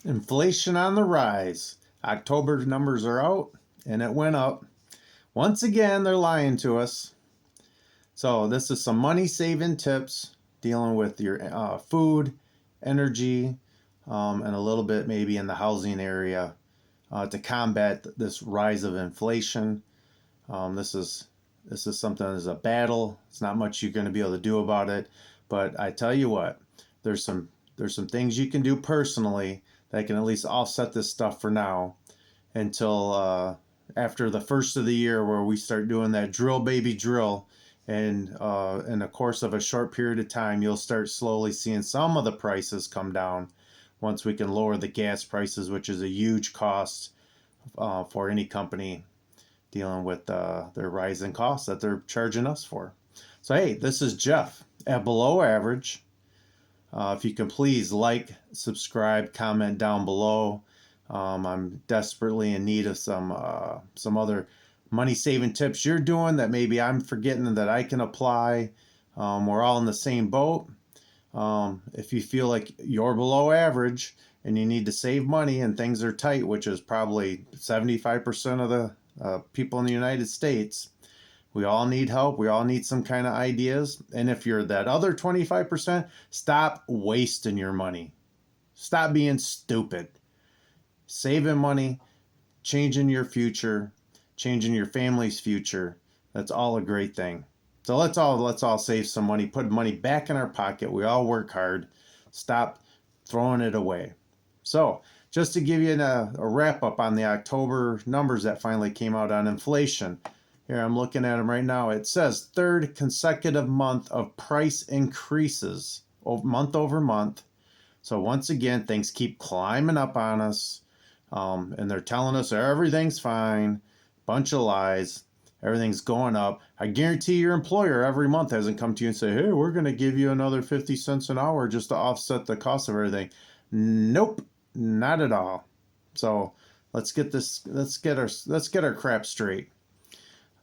Inflation on the rise. October numbers are out and it went up. Once again, they're lying to us. So, this is some money saving tips dealing with your food, energy, and a little bit maybe in the housing area to combat this rise of inflation. This is something that's a battle. It's not much you're going to be able to do about it, but I tell you what, there's some there's some things you can do personally that can at least offset this stuff for now until after the first of the year where we start doing that drill baby drill. And in the course of a short period of time, you'll start slowly seeing some of the prices come down once we can lower the gas prices, which is a huge cost for any company dealing with their rising costs that they're charging us for. So, hey, this is Jeff at Below Average. If you can please like, subscribe, comment down below. I'm desperately in need of some other money saving tips you're doing that maybe I'm forgetting that I can apply. We're all in the same boat. If you feel like you're below average and you need to save money and things are tight, which is probably 75% of the people in the United States, we all need help. We all need some kind of ideas. And if you're that other 25%, stop wasting your money. Stop being stupid. Saving money, changing your future, changing your family's future. That's all a great thing. So let's all save some money, put money back in our pocket. We all work hard. Stop throwing it away. So, just to give you a wrap up on the October numbers that finally came out on inflation. Here, I'm looking at them right now. It says third consecutive month of price increases month over month. So once again, things keep climbing up on us, and they're telling us everything's fine. Bunch of lies. Everything's going up. I guarantee your employer every month hasn't come to you and say, "Hey, we're going to give you another 50 cents an hour just to offset the cost of everything." Nope, not at all. So let's get our crap straight.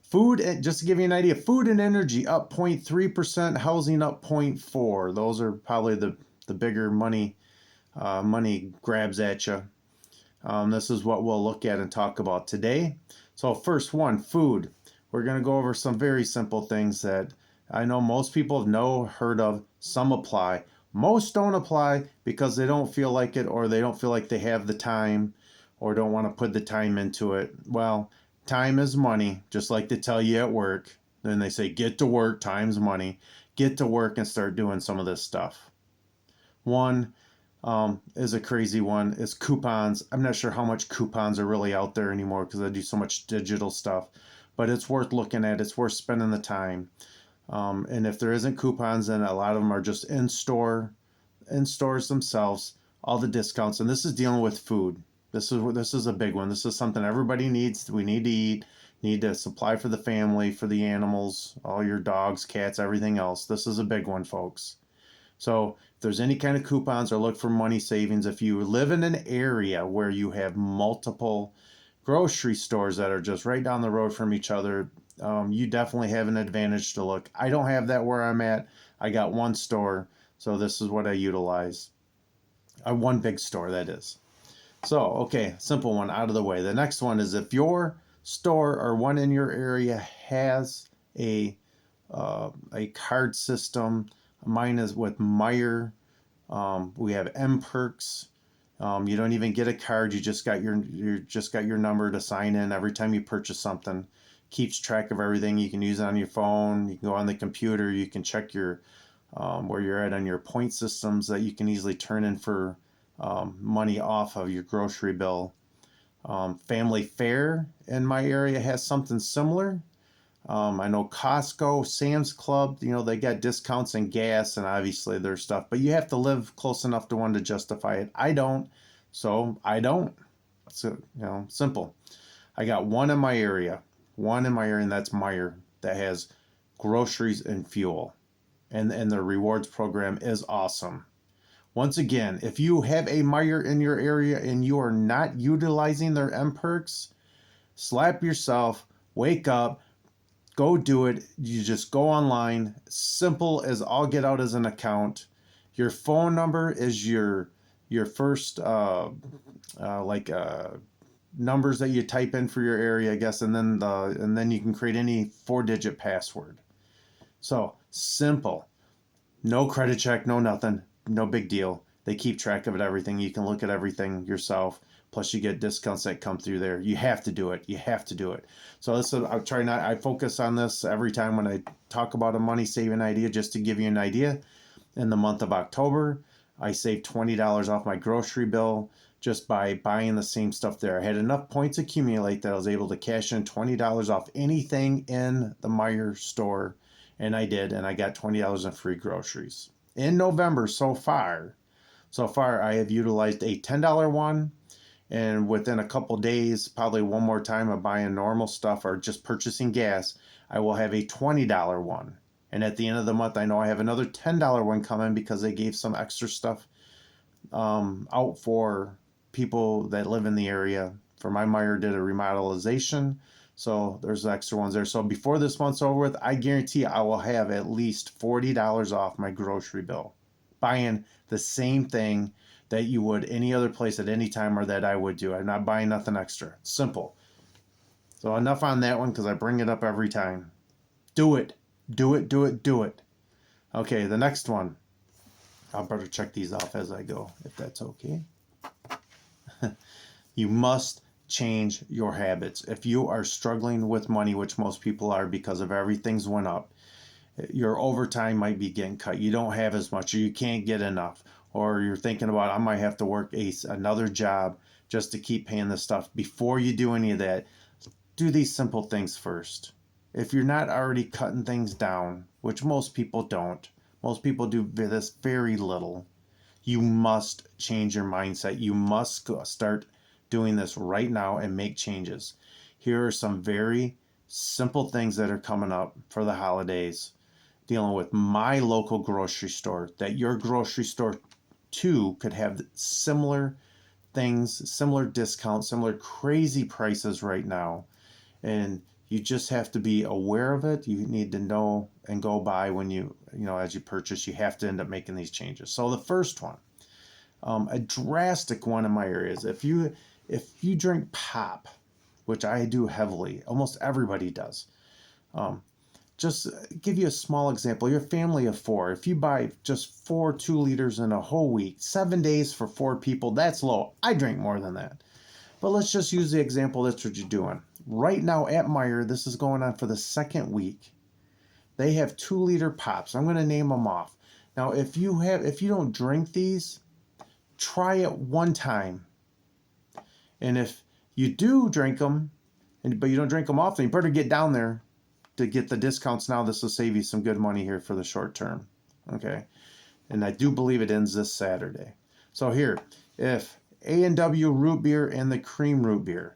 Food, just to give you an idea, food and energy up 0.3%, housing up 0.4. Those are probably the bigger money grabs at you. This is what we'll look at and talk about today. So first one, food. We're going to go over some very simple things that I know most people have heard of. Some apply. Most don't apply because they don't feel like it, or they don't feel like they have the time, or don't want to put the time into it. Well, time is money, just like they tell you at work. Then they say, get to work, time's money. Get to work and start doing some of this stuff. One is a crazy one. It's coupons. I'm not sure how much coupons are really out there anymore because I do so much digital stuff, but it's worth looking at. It's worth spending the time. And if there isn't coupons, then a lot of them are just in stores themselves, all the discounts. And this is dealing with food. This is a big one. This is something everybody needs. We need to eat, need to supply for the family, for the animals, all your dogs, cats, everything else. This is a big one, folks. So if there's any kind of coupons, or look for money savings. If you live in an area where you have multiple grocery stores that are just right down the road from each other, you definitely have an advantage to look. I don't have that where I'm at. I got one store, so this is what I utilize. One big store, that is. So, okay, simple one out of the way. The next one is if your store or one in your area has a card system. Mine is with Meijer. We have M-Perks. You don't even get a card. You just got your number to sign in every time you purchase something. Keeps track of everything. You can use it on your phone. You can go on the computer. You can check your where you're at on your point systems that you can easily turn in for money off of your grocery bill. Family Fare in my area has something similar. I know Costco, Sam's Club, they got discounts in gas and obviously their stuff, but you have to live close enough to one to justify it. I don't, so I don't. So, simple. I got one in my area, and that's Meijer, that has groceries and fuel. And their rewards program is awesome. Once again, if you have a Meijer in your area and you are not utilizing their M-Perks, slap yourself, wake up, go do it. You just go online. Simple as all get out as an account. Your phone number is your your first like numbers that you type in for your area, I guess, and then you can create any 4-digit password. So simple, no credit check, no nothing, no big deal. They keep track of it, everything. You can look at everything yourself. Plus, you get discounts that come through there. You have to do it. You have to do it. So this is, I focus on this every time when I talk about a money saving idea, just to give you an idea. In the month of October, I saved $20 off my grocery bill just by buying the same stuff there. I had enough points accumulate that I was able to cash in $20 off anything in the Meijer store, and I did, and I got $20 in free groceries. In November so far, I have utilized a $10 one, and within a couple days, probably one more time of buying normal stuff or just purchasing gas, I will have a $20 one. And at the end of the month, I know I have another $10 one coming because they gave some extra stuff out for people that live in the area. For my Meijer did a remodelization, so there's extra ones there. So before this month's over with, I guarantee I will have at least $40 off my grocery bill, buying the same thing that you would any other place at any time, or that I would do. I'm not buying nothing extra. Simple. So enough on that one because I bring it up every time. Do it. Do it, do it, do it. Okay, the next one. I'll better check these off as I go, if that's okay. You must change your habits. If you are struggling with money, which most people are because of everything's went up, your overtime might be getting cut. You don't have as much, or you can't get enough, or you're thinking about, I might have to work another job just to keep paying this stuff. Before you do any of that, do these simple things first. If you're not already cutting things down, which most people don't, most people do this very little, you must change your mindset. You must start doing this right now and make changes. Here are some very simple things that are coming up for the holidays, dealing with my local grocery store, that your grocery store too could have similar things, similar discounts, similar crazy prices right now. And you just have to be aware of it. You need to know and go by when as you purchase, you have to end up making these changes. So the first one, a drastic one in my area is if you drink pop, which I do heavily, almost everybody does. Just give you a small example. Your family of 4, if you buy just 4 2-liters in a whole week, 7 days for 4 people, that's low. I drink more than that. But let's just use the example. That's what you're doing. Right now at Meijer, this is going on for the second week. They have 2-liter pops. I'm going to name them off. Now, if you don't drink these, try it one time. And if you do drink them, but you don't drink them often, you better get down there to get the discounts now. This will save you some good money here for the short term. Okay. And I do believe it ends this Saturday. So here, if A&W root beer and the cream root beer,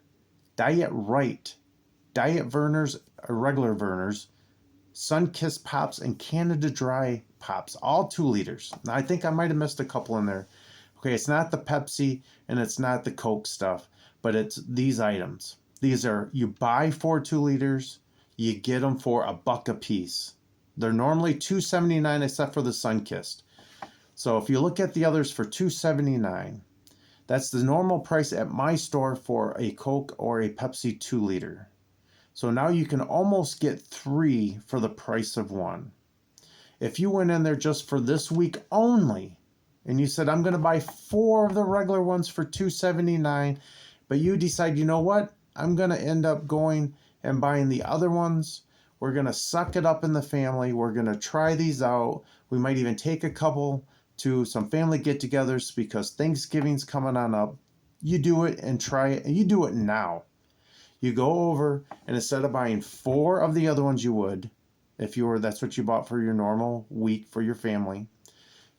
Diet Right, Diet Vernors, or regular Vernors, Sunkist Pops, and Canada Dry Pops, all 2 liters. Now, I think I might have missed a couple in there. Okay, it's not the Pepsi and it's not the Coke stuff, but it's these items. These are, you buy 4 2 liters, you get them for $1 a piece. They're normally $2.79 except for the Sunkist. So if you look at the others for $2.79, that's the normal price at my store for a Coke or a Pepsi 2-liter. So now you can almost get 3 for the price of 1. If you went in there just for this week only, and you said, I'm going to buy 4 of the regular ones for $2.79, but you decide, you know what? I'm going to end up going and buying the other ones. We're going to suck it up in the family. We're going to try these out. We might even take a couple to some family get-togethers because Thanksgiving's coming on up. You do it and try it, and you do it now. You go over, and instead of buying 4 of the other ones you would, if you were, that's what you bought for your normal week for your family,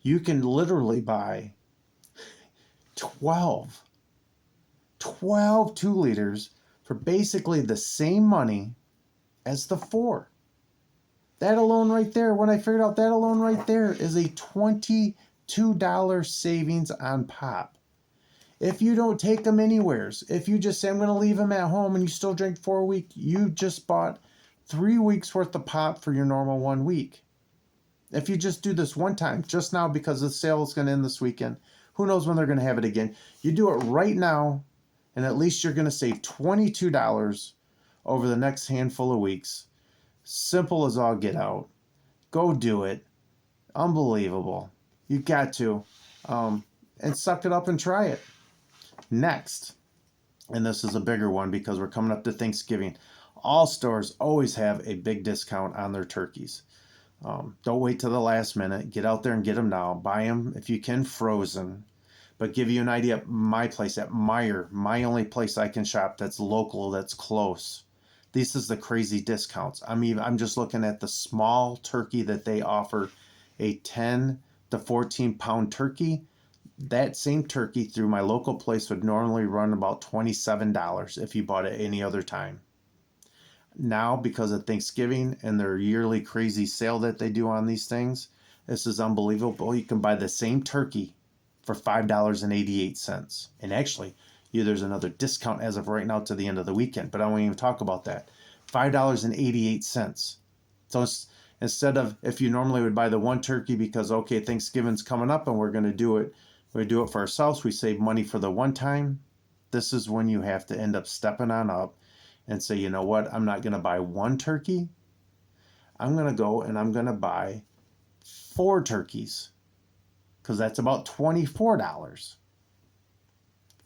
you can literally buy 12 2-liters for basically the same money as the 4. That alone right there, when I figured out that alone right there is a $22 savings on pop. If you don't take them anywheres, if you just say, I'm going to leave them at home, and you still drink 4 a week, you just bought 3 weeks worth of pop for your normal 1 week. If you just do this one time, just now because the sale is going to end this weekend, Who knows when they're going to have it again? You do it right now, and at least you're going to save $22 over the next handful of weeks. Simple as all get out. Go do it. Unbelievable. You got to. And suck it up and try it. Next, and this is a bigger one because we're coming up to Thanksgiving. All stores always have a big discount on their turkeys. Don't wait till the last minute. Get out there and get them now. Buy them if you can frozen. But give you an idea, my place at Meijer, my only place I can shop that's local, that's close. This is the crazy discounts. I'm just looking at the small turkey that they offer, a 10 to 14 pound turkey. That same turkey through my local place would normally run about $27 if you bought it any other time. Now, because of Thanksgiving and their yearly crazy sale that they do on these things, this is unbelievable. You can buy the same turkey for $5.88. And actually, there's another discount as of right now to the end of the weekend, but I won't even talk about that. $5.88. So instead of, if you normally would buy the one turkey because, okay, Thanksgiving's coming up and we're going to do it for ourselves, we save money for the one time. This is when you have to end up stepping on up and say, you know what, I'm not going to buy one turkey. I'm going to go and I'm going to buy 4 turkeys because that's about $24.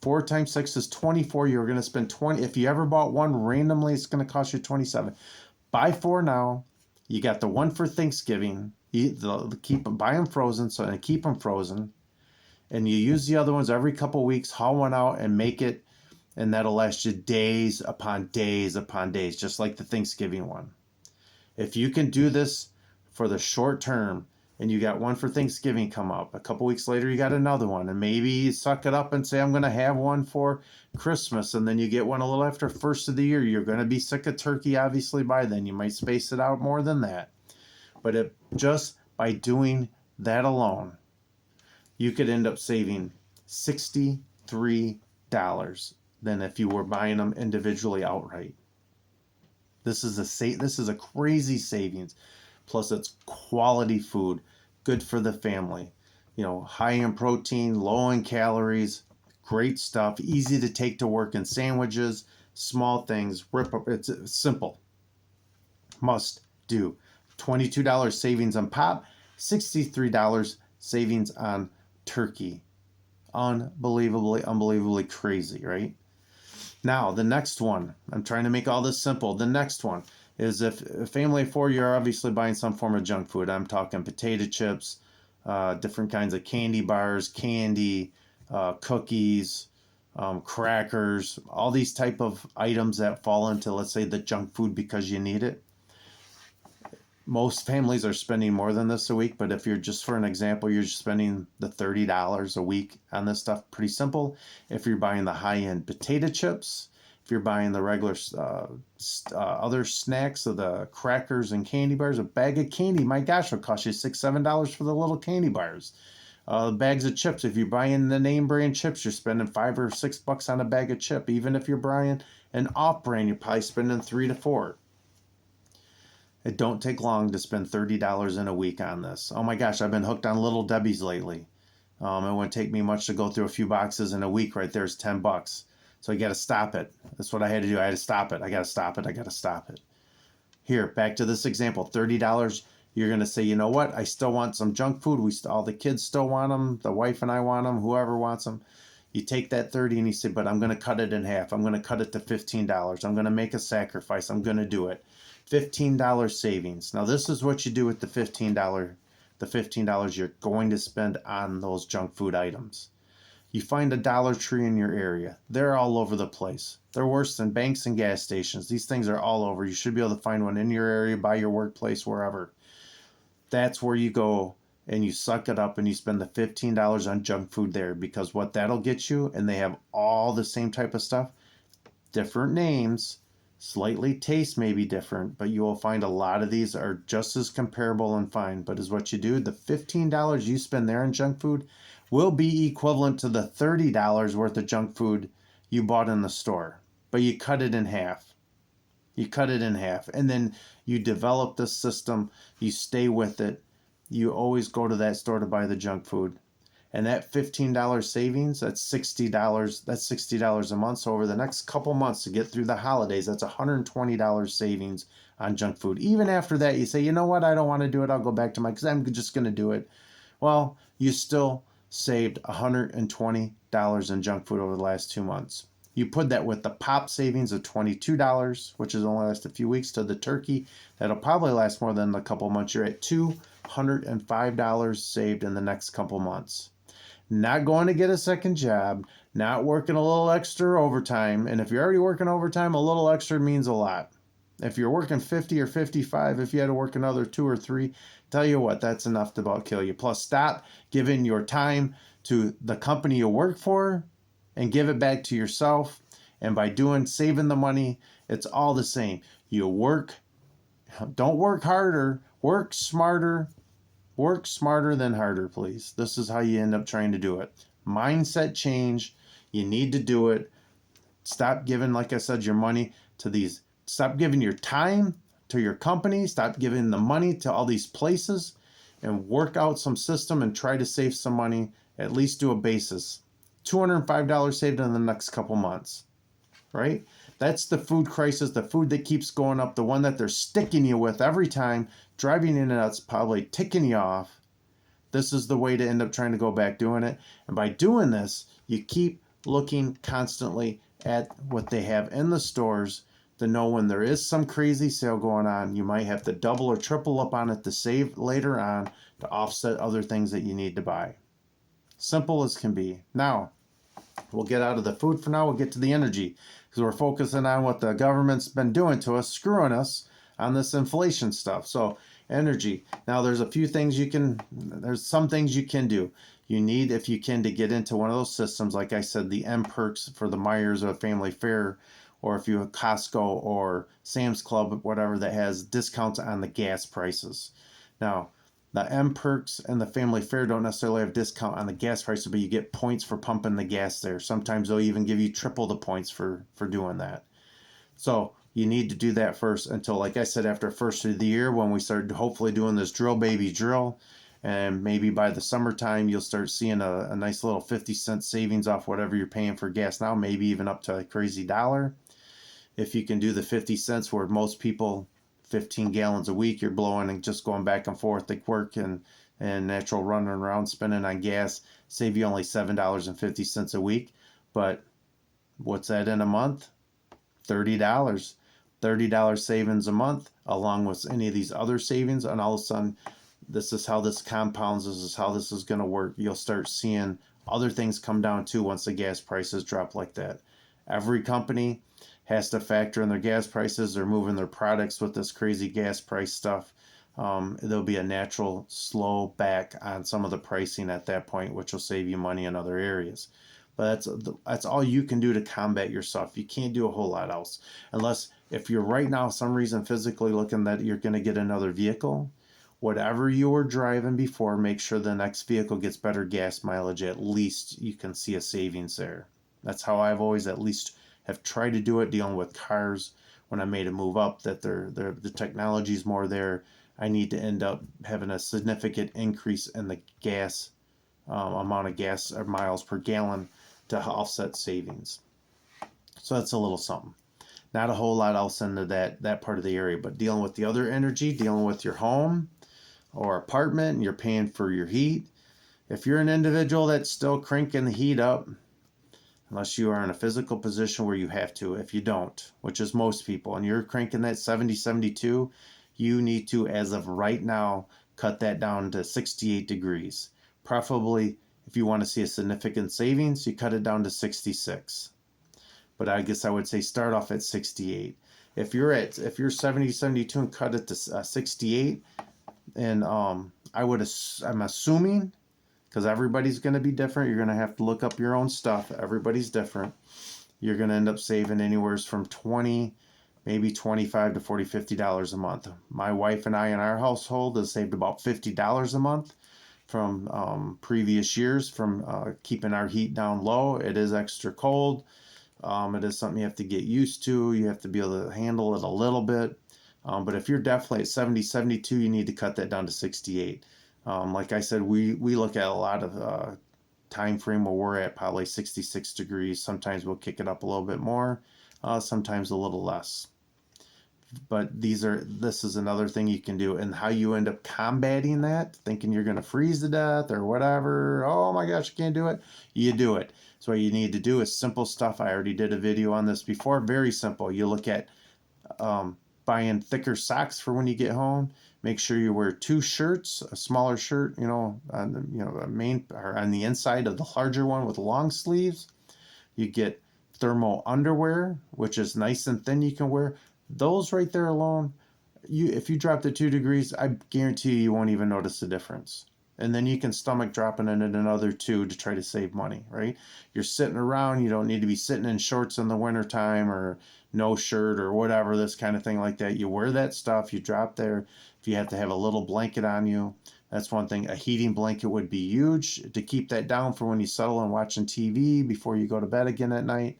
4 times 6 is 24. You're going to spend 20. If you ever bought one randomly, it's going to cost you 27. Buy 4 now. You got the one for Thanksgiving. Buy them frozen, and keep them frozen. And you use the other ones every couple weeks. Haul one out and make it. And that'll last you days upon days upon days, just like the Thanksgiving one. If you can do this for the short term, and you got one for Thanksgiving come up, a couple weeks later you got another one, and maybe you suck it up and say, I'm going to have one for Christmas, and then you get one a little after first of the year. You're going to be sick of turkey, obviously, by then. You might space it out more than that. But just by doing that alone, you could end up saving $63 than if you were buying them individually outright. This is a crazy savings. Plus, it's quality food, good for the family. High in protein, low in calories, great stuff, easy to take to work in sandwiches, small things. It's simple. Must do. $22 savings on pop, $63 savings on turkey. Unbelievably crazy, right? Now, the next one, I'm trying to make all this simple. The next one is if a family of 4, you're obviously buying some form of junk food. I'm talking potato chips, different kinds of candy bars, candy, cookies, crackers, all these type of items that fall into, let's say, the junk food because you need it. Most families are spending more than this a week, but if you're just, for an example, you're just spending the $30 a week on this stuff, pretty simple. If you're buying the high-end potato chips, if you're buying the regular other snacks, of the crackers and candy bars, a bag of candy, my gosh, will cost you $6, $7 for the little candy bars. Bags of chips, if you're buying the name brand chips, you're spending $5 or $6 on a bag of chip. Even if you're buying an off-brand, you're probably spending $3 to $4. It don't take long to spend $30 in a week on this. Oh my gosh, I've been hooked on Little Debbie's lately. It wouldn't take me much to go through a few boxes in a week. Right there's $10. So you got to stop it. That's what I had to do. I had to stop it. I got to stop it. Here, back to this example. $30. You're going to say, you know what? I still want some junk food. All the kids still want them. The wife and I want them. Whoever wants them. You take that 30 and you say, but I'm going to cut it in half. I'm going to cut it to $15. I'm going to make a sacrifice. I'm going to do it. $15 savings. Now this is what you do with the $15 you're going to spend on those junk food items. You find a Dollar Tree in your area. They're all over the place. They're worse than banks and gas stations. These things are all over. You should be able to find one in your area, by your workplace, wherever. That's where you go and you suck it up and you spend the $15 on junk food there, because what that'll get you, and they have all the same type of stuff, different names, slightly taste may be different, but you will find a lot of these are just as comparable and fine. But is what you do, the $15 you spend there in junk food will be equivalent to the $30 worth of junk food you bought in the store. But you cut it in half. And then you develop this system. You stay with it. You always go to that store to buy the junk food. And that $15 savings, that's $60. That's $60 a month. So over the next couple months to get through the holidays, that's $120 savings on junk food. Even after that, you say, you know what, I don't want to do it. I'll go back to because I'm just going to do it. Well, you still saved $120 in junk food over the last 2 months. You put that with the pop savings of $22, which is only last a few weeks, to the turkey that'll probably last more than a couple months. You're at $205 saved in the next couple months. Not going to get a second job, not working a little extra overtime. And if you're already working overtime, a little extra means a lot. If you're working 50 or 55, if you had to work another 2 or 3, tell you what, that's enough to about kill you. Plus, stop giving your time to the company you work for and give it back to yourself. And by saving the money, it's all the same. You work, don't work harder, work smarter. Work smarter than harder, please. This is how you end up trying to do it. Mindset change. You need to do it. Stop giving, like I said, your money to these. Stop giving your time to your company. Stop giving the money to all these places and work out some system and try to save some money. At least do a basis. $205 saved in the next couple months, right? That's the food crisis, the food that keeps going up, the one that they're sticking you with every time, driving you nuts, probably ticking you off. This is the way to end up trying to go back doing it. And by doing this, you keep looking constantly at what they have in the stores to know when there is some crazy sale going on. You might have to double or triple up on it to save later on to offset other things that you need to buy. Simple as can be. Now, we'll get out of the food for now. We'll get to the energy because we're focusing on what the government's been doing to us, screwing us on this inflation stuff. So energy. Now there's some things you can do. You need, if you can, to get into one of those systems, like I said, the M Perks for the Myers or Family Fare, or if you have Costco or Sam's Club, whatever, that has discounts on the gas prices. Now, the M Perks and the Family Fare don't necessarily have discount on the gas prices, but you get points for pumping the gas there. Sometimes they'll even give you triple the points for doing that. So you need to do that first until, like I said, after first of the year, when we start hopefully doing this drill baby drill, and maybe by the summertime you'll start seeing a nice little 50-cent savings off whatever you're paying for gas now, maybe even up to a crazy $1. If you can do the 50 cents where most people 15 gallons a week you're blowing and just going back and forth to work and natural running around spending on gas, save you only $7.50 a week. But what's that in a month? $30. $30 savings a month, along with any of these other savings, and all of a sudden this is how this compounds. This is how this is going to work. You'll start seeing other things come down too once the gas prices drop like that. Every company has to factor in their gas prices. They're moving their products with this crazy gas price stuff. There'll be a natural slow back on some of the pricing at that point, which will save you money in other areas. But that's all you can do to combat yourself. You can't do a whole lot else. Unless if you're right now, some reason physically looking that you're going to get another vehicle, whatever you were driving before, make sure the next vehicle gets better gas mileage. At least you can see a savings there. That's how I've always at least have tried to do it, dealing with cars when I made a move up, that the technology's more there. I need to end up having a significant increase in the gas amount of gas or miles per gallon to offset savings. So that's a little something. Not a whole lot else into that part of the area, but dealing with the other energy, dealing with your home or apartment, and you're paying for your heat. If you're an individual that's still cranking the heat up, unless you are in a physical position where you have to, if you don't, which is most people, and you're cranking that 70, 72, you need to, as of right now, cut that down to 68 degrees. Preferably, if you want to see a significant savings, you cut it down to 66. But I guess I would say start off at 68. If you're 70, 72 and cut it to 68, and I'm assuming, because everybody's going to be different, you're going to have to look up your own stuff. Everybody's different. You're going to end up saving anywhere from 20, maybe 25 to 40, $50 a month. My wife and I in our household have saved about $50 a month from previous years from keeping our heat down low. It is extra cold. It is something you have to get used to. You have to be able to handle it a little bit. But if you're definitely at 70, 72, you need to cut that down to 68. Like I said, we look at a lot of time frame where we're at probably 66 degrees. Sometimes we'll kick it up a little bit more, sometimes a little less. But this is another thing you can do, and how you end up combating that, thinking you're going to freeze to death or whatever. Oh my gosh, you can't do it. You do it. So what you need to do is simple stuff. I already did a video on this before. Very simple. You look at buying thicker socks for when you get home. Make sure you wear 2 shirts, a smaller shirt, on the main or on the inside of the larger one with long sleeves. You get thermal underwear, which is nice and thin. You can wear those right there alone. If you drop to 2 degrees, I guarantee you won't even notice the difference. And then you can stomach dropping in it another 2 to try to save money, right? You're sitting around, you don't need to be sitting in shorts in the wintertime or no shirt or whatever, this kind of thing like that. You wear that stuff, you drop there. If you have to have a little blanket on you, that's one thing. A heating blanket would be huge to keep that down for when you settle and watching TV before you go to bed again at night.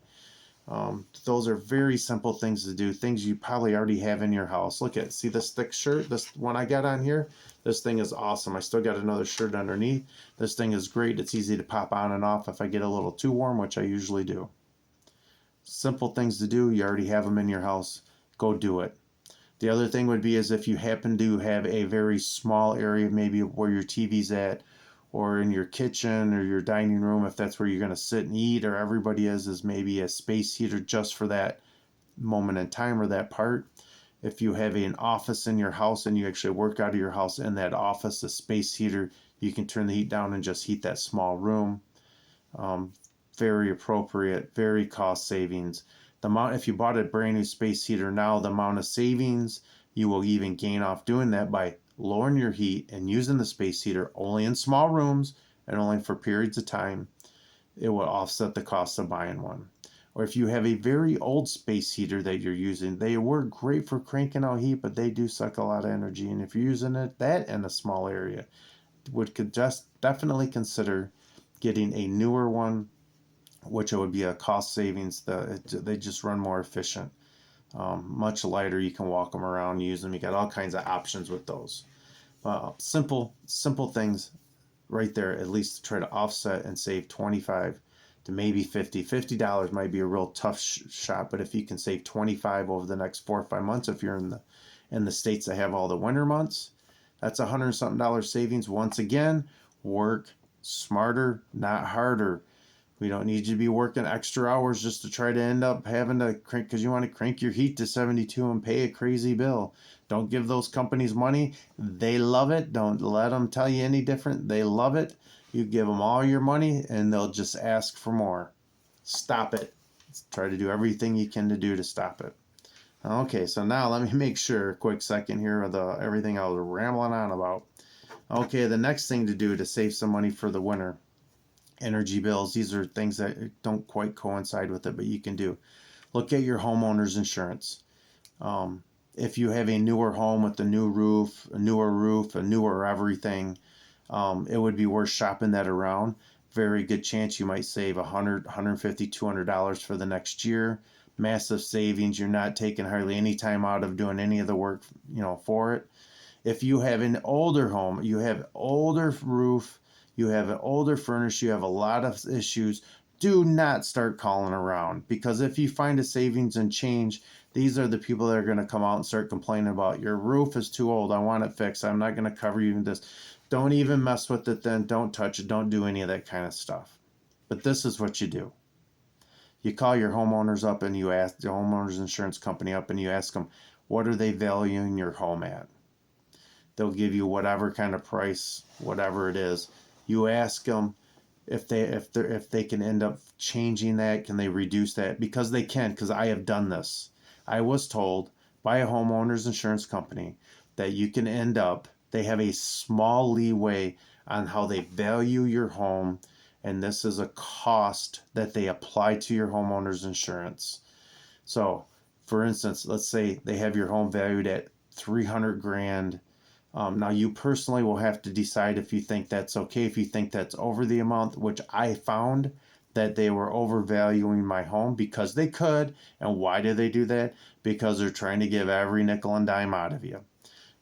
Those are very simple things to do, things you probably already have in your house. See this thick shirt, this one I got on here? This thing is awesome. I still got another shirt underneath. This thing is great. It's easy to pop on and off if I get a little too warm, which I usually do. Simple things to do. You already have them in your house. Go do it. The other thing would be is if you happen to have a very small area, maybe where your TV's at, or in your kitchen or your dining room, if that's where you're going to sit and eat, or everybody is maybe a space heater just for that moment in time or that part. If you have an office in your house and you actually work out of your house in that office, a space heater, you can turn the heat down and just heat that small room. Very appropriate, very cost savings. If you bought a brand new space heater now, the amount of savings you will even gain off doing that by lowering your heat and using the space heater only in small rooms and only for periods of time, it will offset the cost of buying one. Or if you have a very old space heater that you're using, they work great for cranking out heat, but they do suck a lot of energy. And if you're using that in a small area, could just definitely consider getting a newer one, which would be a cost savings. They just run more efficient. Much lighter. You can walk them around, use them. You got all kinds of options with those. Simple things right there, at least to try to offset and save 25 to maybe 50. $50 might be a real tough shot, but if you can save 25 over the next 4 or 5 months, if you're in the states that have all the winter months, that's $100 something savings. Once again, work smarter, not harder. We don't need you to be working extra hours just to try to end up having to crank, because you want to crank your heat to 72 and pay a crazy bill. Don't give those companies money. They love it. Don't let them tell you any different. They love it. You give them all your money and they'll just ask for more. Stop it. Try to do everything you can to do to stop it. Okay, so now let me make sure, a quick second here, of everything I was rambling on about. Okay, the next thing to do to save some money for the winter. Energy bills. These are things that don't quite coincide with it, but you can do. Look at your homeowner's insurance. If you have a newer home with a new roof, a newer everything, it would be worth shopping that around. Very good chance you might save $100, $150, $200 for the next year. Massive savings. You're not taking hardly any time out of doing any of the work, for it. If you have an older home, you have older roof, you have an older furnace, you have a lot of issues, do not start calling around, because if you find a savings and change, these are the people that are going to come out and start complaining about your roof is too old, I want it fixed, I'm not going to cover you in this. Don't even mess with it then. Don't touch it. Don't do any of that kind of stuff. But this is what you do. You call your homeowners up and you ask the homeowners insurance company up and you ask them, what are they valuing your home at? They'll give you whatever kind of price, whatever it is. You ask them if they can end up changing that, can they reduce that? Because they can, because I have done this. I was told by a homeowner's insurance company that you can end up, they have a small leeway on how they value your home, and this is a cost that they apply to your homeowner's insurance. So, for instance, let's say they have your home valued at $300,000. Now you personally will have to decide if you think that's okay, if you think that's over the amount, which I found that they were overvaluing my home because they could. And why do they do that? Because they're trying to give every nickel and dime out of you.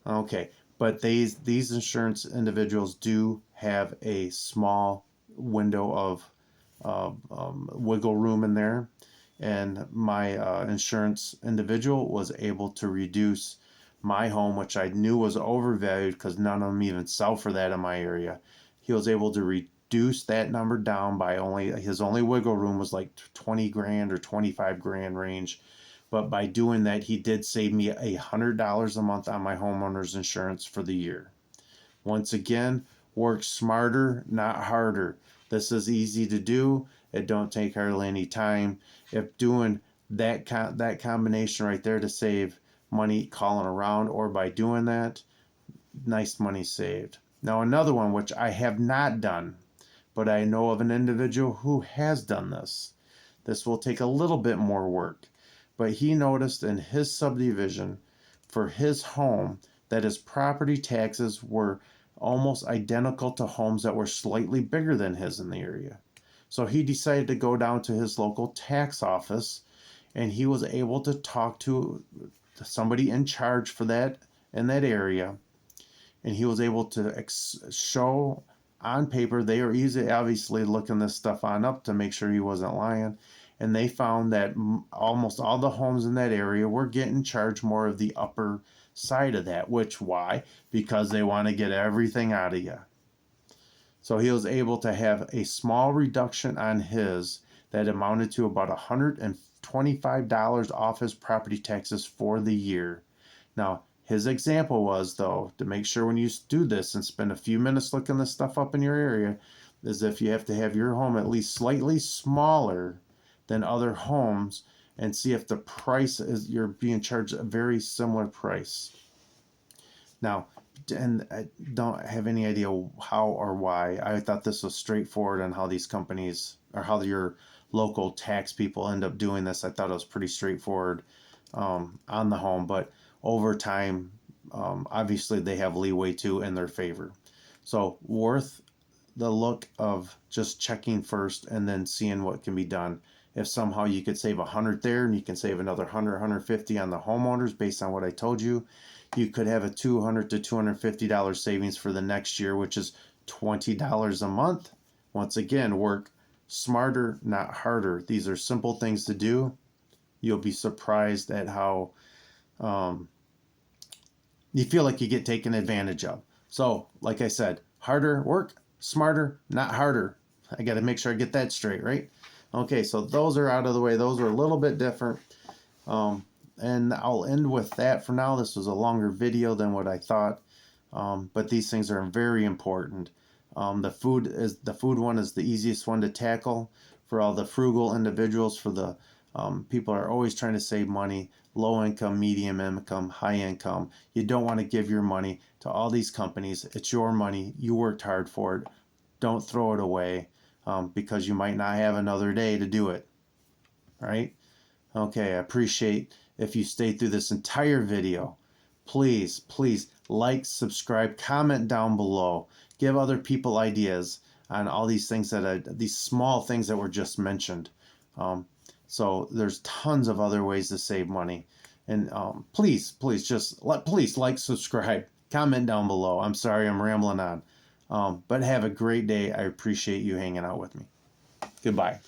Okay, but these insurance individuals do have a small window of wiggle room in there, and my insurance individual was able to reduce my home, which I knew was overvalued because none of them even sell for that in my area. He was able to reduce that number down by his only wiggle room was like 20 grand or 25 grand range. But by doing that, he did save me $100 a month on my homeowner's insurance for the year. Once again, work smarter, not harder. This is easy to do. It don't take hardly any time. If doing that combination right there to save money calling around, or by doing that, nice money saved. Now another one which I have not done, but I know of an individual who has done this. This will take a little bit more work, but he noticed in his subdivision for his home that his property taxes were almost identical to homes that were slightly bigger than his in the area. So he decided to go down to his local tax office, and he was able to talk to somebody in charge for that in that area, and he was able to show on paper. They were easy, obviously looking this stuff on up to make sure he wasn't lying, and they found that almost all the homes in that area were getting charged more of the upper side of that. Which, why? Because they want to get everything out of you. So he was able to have a small reduction on his that amounted to about $125 off his property taxes for the year. Now, his example was, though, to make sure when you do this and spend a few minutes looking this stuff up in your area, is if you have to have your home at least slightly smaller than other homes and see if the price is, you're being charged a very similar price. Now, and I don't have any idea how or why. I thought this was straightforward on how these companies, or how your local tax people end up doing this. I thought it was pretty straightforward on the home, but over time, obviously they have leeway too in their favor. So worth the look of just checking first and then seeing what can be done. If somehow you could save 100 there and you can save another 100, 150 on the homeowners based on what I told you, you could have a $200 to $250 savings for the next year, which is $20 a month. Once again, work smarter, not harder. These are simple things to do. You'll be surprised at how you feel like you get taken advantage of. So, like I said, harder work, smarter, not harder. I got to make sure I get that straight, right? Okay, so those are out of the way. Those are a little bit different. And I'll end with that for now. This was a longer video than what I thought, but these things are very important. The food one is the easiest one to tackle for all the frugal individuals. For the people are always trying to save money, low income, medium income, high income. You don't want to give your money to all these companies. It's your money. You worked hard for it. Don't throw it away because you might not have another day to do it. All right? Okay, I appreciate if you stayed through this entire video. Please like, subscribe, comment down below. Give other people ideas on all these things these small things that were just mentioned. So there's tons of other ways to save money. And please like, subscribe, comment down below. I'm sorry I'm rambling on. But have a great day. I appreciate you hanging out with me. Goodbye.